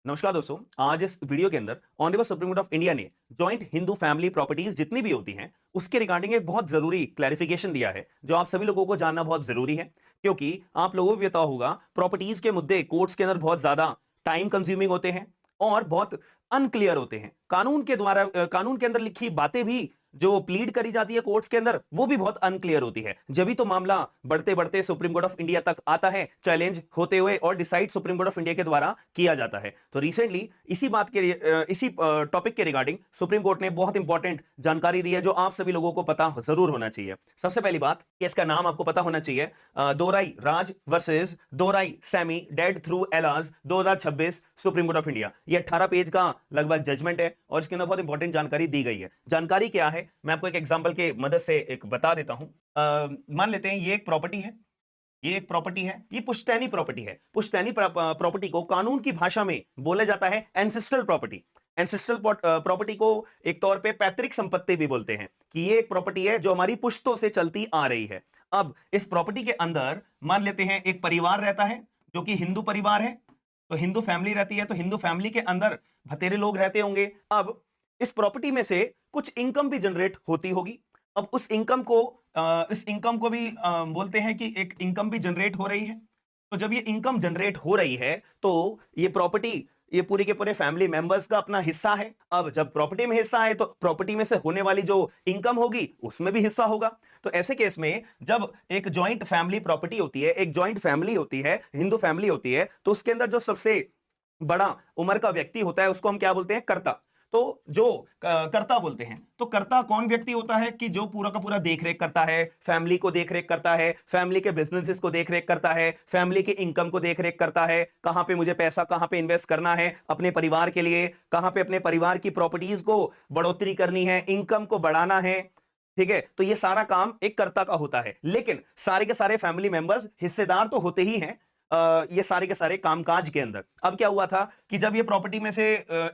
नमस्कार दोस्तों। आज इस वीडियो के अंदर honourable supreme court of India ने जॉइंट हिंदू फैमिली प्रॉपर्टीज जितनी भी होती हैं उसके रिगार्डिंग एक बहुत जरूरी क्लैरिफिकेशन दिया है जो आप सभी लोगों को जानना बहुत जरूरी है, क्योंकि आप लोगों को भी पता होगा प्रॉपर्टीज के मुद्दे कोर्ट्स के अंदर बहुत ज्यादा टाइम कंज्यूमिंग होते हैं और बहुत अनक्लियर होते हैं। कानून के द्वारा कानून के अंदर लिखी बातें भी जो प्लीड करी जाती है कोर्ट्स के अंदर वो भी बहुत अनक्लियर होती है। जब भी तो मामला बढ़ते बढ़ते सुप्रीम कोर्ट ऑफ इंडिया तक आता है, चैलेंज होते हुए और decide supreme court of India के द्वारा किया जाता है। तो रिसेंटली इसी टॉपिक के रिगार्डिंग सुप्रीम कोर्ट ने बहुत इंपॉर्टेंट जानकारी दी है जो आप सभी लोगों को पता जरूर होना चाहिए। सबसे पहली बात, इसका नाम आपको पता होना चाहिए, Dorai Raj versus Dorai Samy dead through LRs 2026 supreme court of India. ये 18 पेज का लगभग जजमेंट है और इसके अंदर बहुत इंपॉर्टेंट जानकारी दी गई है। जानकारी क्या है मैं आपको एक एग्जांपल के मदद से एक बता देता हूं। मान लेते हैं ये एक प्रॉपर्टी है, ये एक प्रॉपर्टी है, ये पुश्तैनी प्रॉपर्टी है। पुश्तैनी प्रॉपर्टी को कानून की भाषा में बोला जाता है एंसेस्ट्रल प्रॉपर्टी। एंसेस्ट्रल प्रॉपर्टी को एक तौर पे पैतृक संपत्ति भी बोलते हैं कि ये एक प्रॉपर्टी है जो हमारी पुश्तों से चलती आ रही है। अब इस प्रॉपर्टी के अंदर मान लेते हैं एक परिवार रहता है जो कि हिंदू परिवार है, तो हिंदू फैमिली रहती है, तो हिंदू फैमिली के अंदर भतेरे लोग रहते होंगे। अब इस प्रॉपर्टी में से कुछ इनकम भी जनरेट होती होगी। अब इस इनकम को भी बोलते हैं कि एक इनकम भी जनरेट हो रही है। तो जब ये इनकम जनरेट हो रही है तो ये प्रॉपर्टी ये पूरी के पूरे फैमिली मेंबर्स का अपना हिस्सा है। अब जब प्रॉपर्टी में हिस्सा है तो प्रॉपर्टी में से होने वाली जो इनकम होगी उसमें भी हिस्सा होगा। तो ऐसे केस में जब एक जॉइंट फैमिली प्रॉपर्टी होती है, एक जॉइंट फैमिली होती है, हिंदू फैमिली होती है, तो उसके अंदर जो सबसे बड़ा उम्र का व्यक्ति होता है उसको हम क्या बोलते हैं? कर्ता। तो जो कर्ता बोलते हैं, तो कर्ता कौन व्यक्ति होता है कि जो पूरा का पूरा देखरेख करता है, फैमिली को देखरेख करता है, फैमिली के बिजनेसेस को देखरेख करता है, फैमिली के इनकम को देखरेख करता है, कहां पे मुझे पैसा कहां पे इन्वेस्ट करना है अपने परिवार के लिए, कहां पे अपने परिवार की प्रॉपर्टीज को बढ़ोतरी करनी है, इनकम को बढ़ाना है। ठीक है, तो ये सारा काम एक कर्ता का होता है। लेकिन सारे के सारे फैमिली मेंबर्स हिस्सेदार तो होते ही हैं ये सारे के सारे कामकाज के अंदर। अब क्या हुआ था कि जब ये प्रॉपर्टी में से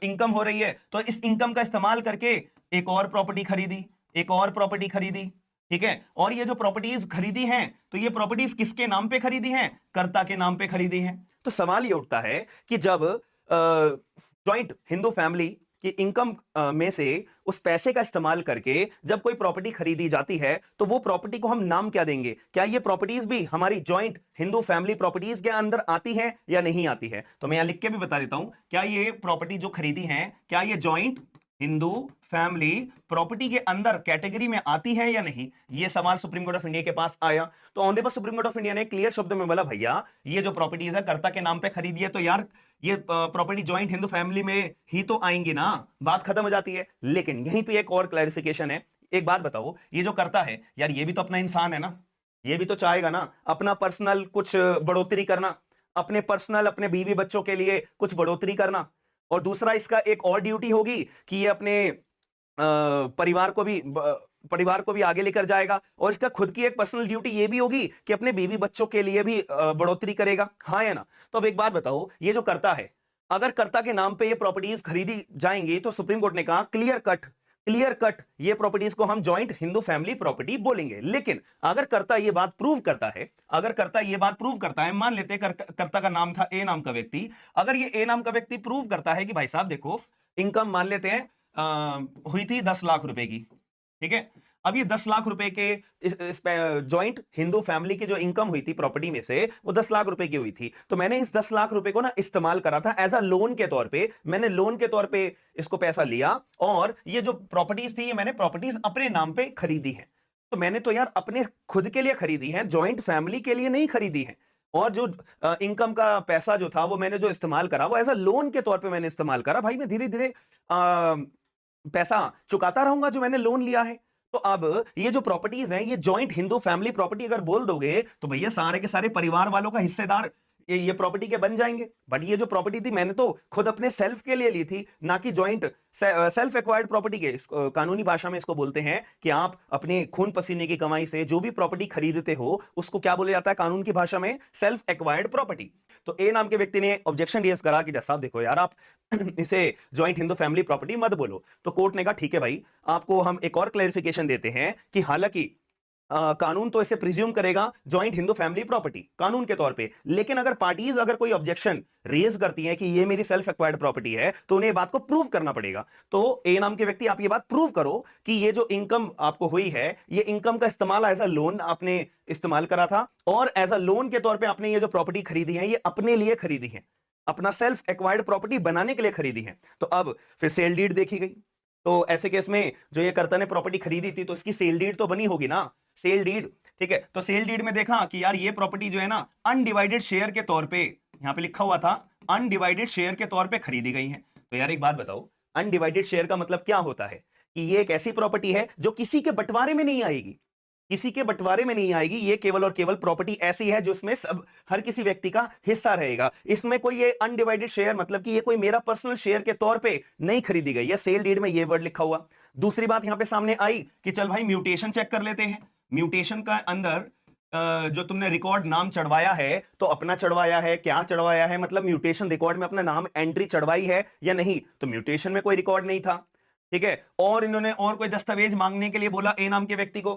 इनकम हो रही है तो इस इनकम का इस्तेमाल करके एक और प्रॉपर्टी खरीदी, एक और प्रॉपर्टी खरीदी। ठीक है, और ये जो प्रॉपर्टीज खरीदी हैं तो ये प्रॉपर्टीज किसके नाम पे खरीदी हैं? कर्ता के नाम पे खरीदी हैं। तो सवाल ये उठता है कि जब जॉइंट हिंदू फैमिली कि इनकम में से उस पैसे का इस्तेमाल करके जब कोई प्रॉपर्टी खरीदी जाती है तो वो प्रॉपर्टी को हम नाम क्या देंगे? क्या ये प्रॉपर्टीज भी हमारी जॉइंट हिंदू फैमिली प्रॉपर्टीज के अंदर आती है या नहीं आती है? तो मैं यहां लिख के भी बता देता हूं, क्या ये प्रॉपर्टी जो खरीदी है क्या ये जॉइंट हिंदू फैमिली प्रॉपर्टी के अंदर कैटेगरी में आती है या नहीं? ये सवाल सुप्रीम कोर्ट ऑफ इंडिया के पास आया तो honourable supreme court of India ने क्लियर शब्द में बोला, भैया ये जो प्रॉपर्टीज है कर्ता के नाम पे खरीदी है तो यार ये प्रॉपर्टी जॉइंट हिंदू फैमिली में ही तो आएंगी ना, बात खत्म हो जाती है। लेकिन यहीं पे एक और क्लैरिफिकेशन है। एक बात बताओ, ये जो करता है यार ये भी तो अपना इंसान है ना, ये भी तो चाहेगा ना अपना पर्सनल कुछ बढ़ोतरी करना, अपने पर्सनल अपने बीवी बच्चों के लिए कुछ बढ़ोतरी करना। और दूसरा इसका एक और ड्यूटी होगी कि ये अपने परिवार को भी आगे लेकर जाएगा और इसका खुद की एक पर्सनल ड्यूटी ये भी होगी कि अपने बीवी बच्चों के लिए भी बढ़ोतरी करेगा। हाँ या ना? तो अब एक बात बताओ, ये जो करता है अगर कर्ता के नाम पे ये प्रॉपर्टीज खरीदी जाएंगी तो सुप्रीम कोर्ट ने कहा क्लियर कट ये प्रॉपर्टीज को हम जॉइंट हिंदू फैमिली प्रॉपर्टी बोलेंगे। लेकिन अगर कर्ता ये बात प्रूव करता है, अगर कर्ता ये बात प्रूव करता है, मान लेते हैं कर्ता का नाम था ए नाम का व्यक्ति, अगर ये ए नाम का व्यक्ति प्रूव करता है कि भाई साहब देखो इनकम मान लेते हैं हुई थी 10 लाख रुपए की। ठीक है, अब ये 10 लाख रुपए के इस जॉइंट हिंदू फैमिली की जो इनकम हुई थी प्रॉपर्टी में से वो 10 लाख रुपए की हुई थी। तो मैंने इस 10 लाख रुपए को ना इस्तेमाल करा था एज अ लोन के तौर पे, मैंने लोन के तौर पे इसको पैसा लिया और ये जो प्रॉपर्टीज थी ये मैंने प्रॉपर्टीज अपने नाम पे खरीदी है। तो मैंने तो यार अपने खुद के लिए खरीदी है, जॉइंट फैमिली के लिए नहीं खरीदी है। और जो इनकम का पैसा जो था वो मैंने जो इस्तेमाल करा वो एज अ लोन के तौर पे मैंने इस्तेमाल करा। भाई मैं धीरे धीरे पैसा चुकाता रहूंगा जो मैंने लोन लिया है। तो अब ये जो प्रॉपर्टीज हैं ये जॉइंट हिंदू फैमिली प्रॉपर्टी अगर बोल दोगे तो भैया सारे के सारे परिवार वालों का हिस्सेदार ये प्रॉपर्टी के बन जाएंगे। बट ये जो प्रॉपर्टी थी मैंने तो खुद अपने सेल्फ के लिए ली थी, ना कि जॉइंट सेल्फ एक्वायर्ड प्रॉपर्टी के। कानूनी भाषा में इसको बोलते हैं कि आप अपने खून पसीने की कमाई से जो भी प्रॉपर्टी खरीदते हो उसको क्या बोला जाता है कानून की भाषा में? Self acquired property. तो ए नाम के व्यक्ति ने ऑब्जेक्शन रेज करा कि साहब देखो यार आप इसे जॉइंट हिंदू फैमिली प्रॉपर्टी मत बोलो। तो कोर्ट ने कहा ठीक है भाई, आपको हम एक और क्लैरिफिकेशन देते हैं कि हालांकि कानून तो इसे प्रिज्यूम करेगा जॉइंट हिंदू फैमिली प्रॉपर्टी कानून के तौर पे, लेकिन अगर पार्टीज अगर कोई ऑब्जेक्शन रेज करती हैं कि ये मेरी सेल्फ एक्वायर्ड प्रॉपर्टी है, तो उन्हें बात को प्रूव करना पड़ेगा। तो ए नाम के व्यक्ति, आप ये बात प्रूव करो कि ये जो इनकम आपको हुई है, ये इनकम का इस्तेमाल एज अ लोन आपने इस्तेमाल करा था, और एज अ लोन के तौर पे आपने ये जो प्रॉपर्टी खरीदी है, ये अपने लिए खरीदी है, अपना सेल्फ एक्वायर्ड प्रॉपर्टी बनाने के लिए खरीदी है। तो अब फिर सेल डीड देखी गई, तो ऐसे केस में जो ये कर्ता ने प्रॉपर्टी खरीदी थी, तो इसकी सेल डीड तो बनी होगी ना, सेल डीड। ठीक है, तो सेल डीड में देखा कि यार ये प्रॉपर्टी जो है ना अनडिवाइडेड शेयर के तौर पे, यहां पे लिखा हुआ था अनडिवाइडेड शेयर के तौर पे खरीदी गई है। तो यार एक बात बताओ, अनडिवाइडेड शेयर का मतलब क्या होता है? कि ये एक ऐसी प्रॉपर्टी है जो किसी के बंटवारे में नहीं आएगी, किसी के बंटवारे में नहीं आएगी। ये केवल और केवल प्रॉपर्टी ऐसी है जो इसमें सब हर किसी व्यक्ति का हिस्सा रहेगा। इसमें कोई ये अनडिवाइडेड शेयर मतलब कि ये कोई मेरा पर्सनल शेयर के तौर पे नहीं खरीदी गई है। सेल डीड में ये वर्ड लिखा हुआ। दूसरी बात यहां पे सामने आई कि चल भाई म्यूटेशन चेक कर लेते हैं। म्यूटेशन का अंदर जो तुमने रिकॉर्ड नाम चढ़वाया है, तो अपना चढ़वाया है, क्या चढ़वाया है, मतलब म्यूटेशन रिकॉर्ड में अपना नाम एंट्री चढ़वाई है या नहीं? तो म्यूटेशन में कोई रिकॉर्ड नहीं था। ठीक है, और इन्होंने और कोई दस्तावेज मांगने के लिए बोला ए नाम के व्यक्ति को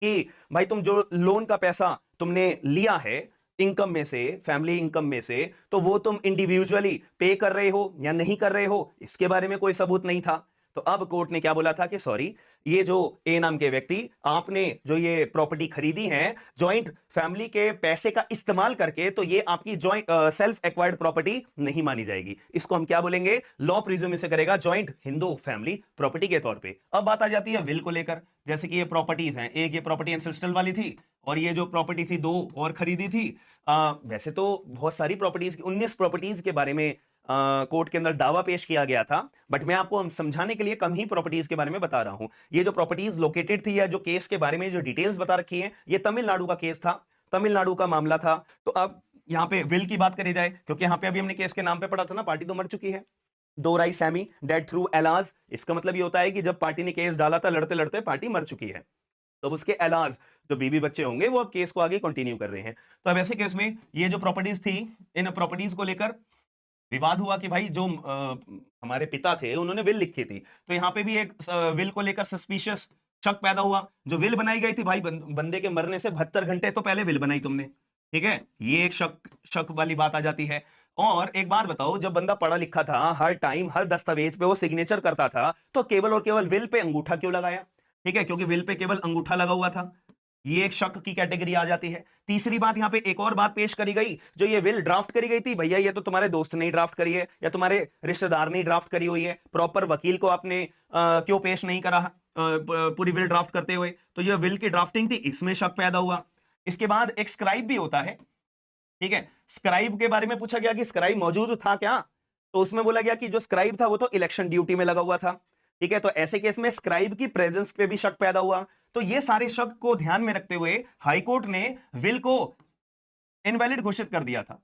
कि भाई तुम जो लोन का पैसा तुमने लिया है इनकम में से, फैमिली इनकम में से, तो वो तुम इंडिविजुअली पे कर रहे हो या नहीं कर रहे हो, इसके बारे में कोई सबूत नहीं था। तो अब कोर्ट ने क्या बोला था कि सॉरी, ये जो ए नाम के व्यक्ति, आपने जो ये प्रॉपर्टी खरीदी है जॉइंट फैमिली के पैसे का इस्तेमाल करके, तो ये आपकी जॉइंट सेल्फ एक्वायर्ड प्रॉपर्टी नहीं मानी जाएगी। इसको हम क्या बोलेंगे? लॉ प्रिज्यूम इसे करेगा जॉइंट हिंदू फैमिली प्रॉपर्टी के तौर पे। अब बात आ जाती है विल को लेकर। जैसे कि ये प्रॉपर्टीज हैं, एक ये प्रॉपर्टी एंसेस्ट्रल वाली थी, और ये जो प्रॉपर्टी थी दो और खरीदी थी। वैसे तो बहुत सारी प्रॉपर्टीज, 19 प्रॉपर्टीज के बारे में कोर्ट के अंदर दावा पेश किया गया था, बट मैं आपको समझाने के लिए कम ही प्रॉपर्टीज के बारे में बता रहा हूं। ये जो प्रॉपर्टीज लोकेटेड थी या जो केस के बारे में जो डिटेल्स बता रखी हैं, ये तमिलनाडु का केस था, तमिलनाडु का मामला था। तो अब यहां पे विल की बात करी जाए, क्योंकि यहां पे अभी हमने केस के नाम पे पढ़ा था ना, पार्टी तो मर चुकी है। Dorai Samy dead through alloys, इसका मतलब ये होता है कि जब पार्टी ने केस डाला था, लड़ते लड़ते पार्टी मर चुकी है, तो उसके एलाज जो बीवी बच्चे होंगे वो अब केस को आगे कंटिन्यू कर रहे हैं। तो अब ऐसे केस में ये जो प्रॉपर्टीज थी, इन प्रॉपर्टीज को लेकर विवाद हुआ कि भाई जो हमारे पिता थे उन्होंने विल लिखी थी, तो यहाँ पे भी एक विल को लेकर सस्पिशियस शक पैदा हुआ। जो विल बनाई गई थी भाई, बंदे के मरने से 72 घंटे तो पहले विल बनाई तुमने। ठीक है, ये एक शक वाली बात आ जाती है। और एक बात बताओ, जब बंदा पढ़ा लिखा था, हर टाइम हर दस्तावेज पे वो सिग्नेचर करता था, तो केवल और केवल विल पे अंगूठा क्यों लगाया? ठीक है, क्योंकि विल पे केवल अंगूठा लगा हुआ था। ये एक शक की कैटेगरी आ जाती है। तीसरी बात, यहां पे एक और बात पेश करी गई, जो ये विल ड्राफ्ट करी गई थी, भैया ये तो तुम्हारे दोस्त ने ड्राफ्ट करी है या तुम्हारे रिश्तेदार ने ड्राफ्ट करी हुई है, प्रॉपर वकील को आपने क्यों पेश नहीं करा पूरी विल ड्राफ्ट करते हुए? तो ये विल की ड्राफ्टिंग थी, इसमें शक पैदा हुआ। इसके बाद एक स्क्राइब भी होता है। ठीक है, स्क्राइब के बारे में पूछा गया कि स्क्राइब मौजूद था क्या? तो उसमें बोला गया कि जो स्क्राइब था वो तो इलेक्शन ड्यूटी में लगा हुआ था। ठीक है, तो ऐसे केस में स्क्राइब की प्रेजेंस पे भी शक पैदा हुआ। तो ये सारे शक को ध्यान में रखते हुए हाईकोर्ट ने विल को इनवैलिड घोषित कर दिया था।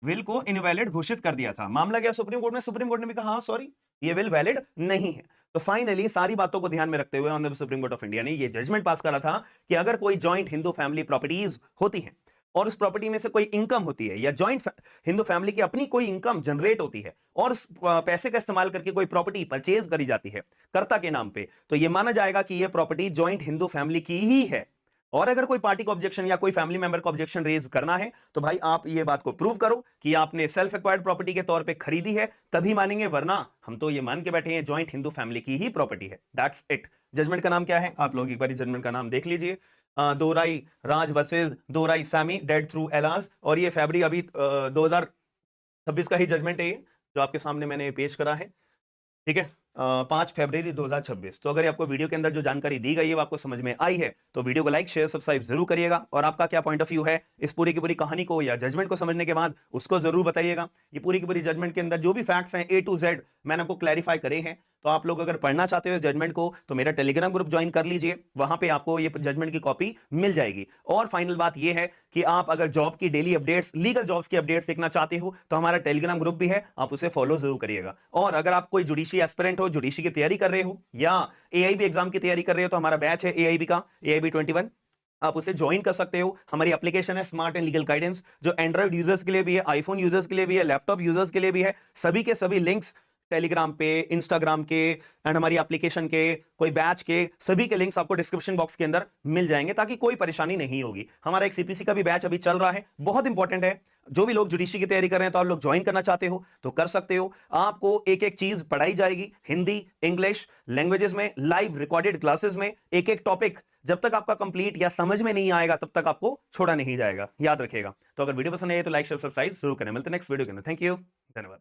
विल को इनवैलिड घोषित कर दिया था। मामला गया सुप्रीम कोर्ट में, सुप्रीम कोर्ट ने भी कहा हाँ सॉरी, ये विल वैलिड नहीं है। तो फाइनली सारी बातों को ध्यान में रखते हुए honourable supreme court of India ने ये जजमेंट पास करा था कि अगर कोई जॉइंट हिंदू फैमिली प्रॉपर्टीज होती हैं और उस प्रॉपर्टी में से कोई इनकम होती है, या जॉइंट हिंदू फैमिली की अपनी कोई इनकम जनरेट होती है और उस पैसे का इस्तेमाल करके कोई प्रॉपर्टी परचेज करी जाती है कर्ता के नाम पे, तो यह माना जाएगा कि यह प्रॉपर्टी जॉइंट हिंदू फैमिली की ही है। और अगर कोई पार्टी को ऑब्जेक्शन या कोई फैमिली मेंबर को ऑब्जेक्शन रेज करना है, तो भाई आप ये बात को प्रूव करो कि आपने सेल्फ एक्वायर्ड प्रॉपर्टी के तौर पे खरीदी है, तभी मानेंगे, वरना हम तो ये मान के बैठे हैं जॉइंट हिंदू फैमिली की ही प्रॉपर्टी है। That's it. जजमेंट का नाम क्या है? आप लोग एक बार जजमेंट का नाम देख लीजिए। Dorai Raj versus Dorai Samy dead through alloys, और ये फरवरी अभी 2026 का ही जजमेंट है, ये जो आपके सामने मैंने पेश करा है। ठीक है, 5 फरवरी 2026। तो अगर आपको वीडियो के अंदर जो जानकारी दी गई है वो आपको समझ में आई है, तो वीडियो को लाइक शेयर सब्सक्राइब जरूर करिएगा। और आपका क्या पॉइंट ऑफ व्यू है इस पूरी की पूरी कहानी को या जजमेंट को समझने के बाद, उसको जरूर बताइएगा। ये पूरी की पूरी जजमेंट के अंदर जो भी फैक्ट्स हैं A to Z मैंने आपको क्लैरिफाई करे हैं। तो आप लोग अगर पढ़ना चाहते हो इस जजमेंट को, तो मेरा टेलीग्राम ग्रुप ज्वाइन कर लीजिए, वहां पे आपको ये जजमेंट की कॉपी मिल जाएगी। और फाइनल बात ये है कि आप अगर जॉब की डेली अपडेट्स, लीगल जॉब्स की अपडेट्स देखना चाहते हो, तो हमारा टेलीग्राम ग्रुप भी है, आप उसे फॉलो जरूर करिएगा। और अगर आप कोई जुडिशरी एस्पिरेंट हो, जुडिशरी की तैयारी कर रहे हो, या AIB एग्जाम की तैयारी कर रहे हो, तो हमारा बैच है AIB का, AIB 21, आप उसे ज्वाइन कर सकते हो। हमारी एप्लीकेशन है स्मार्ट एंड लीगल गाइडेंस, जो एंड्रॉइड यूजर्स के लिए भी है, आईफोन यूजर्स के लिए भी है, लैपटॉप यूजर्स के लिए भी है। सभी के सभी लिंक्स टेलीग्राम पे, इंस्टाग्राम के एंड हमारी एप्लीकेशन के, कोई बैच के, सभी के लिंक्स आपको डिस्क्रिप्शन बॉक्स के अंदर मिल जाएंगे ताकि कोई परेशानी नहीं होगी। हमारा एक सीपीसी का भी बैच अभी चल रहा है, बहुत इंपॉर्टेंट है। जो भी लोग जुडिशरी की तैयारी कर रहे हैं तो आप लोग ज्वाइन करना चाहते हो तो कर सकते हो। आपको एक एक चीज पढ़ाई जाएगी, हिंदी, इंग्लिश लैंग्वेजेस में, लाइव रिकॉर्डेड क्लासेस में, एक एक टॉपिक जब तक आपका कंप्लीट या समझ में नहीं आएगा तब तक आपको छोड़ा नहीं जाएगा, याद रखिएगा। तो अगर वीडियो पसंद आए तो लाइक शेयर सब्सक्राइब जरूर करें। मिलते हैं नेक्स्ट वीडियो के अंदर। थैंक यू, धन्यवाद।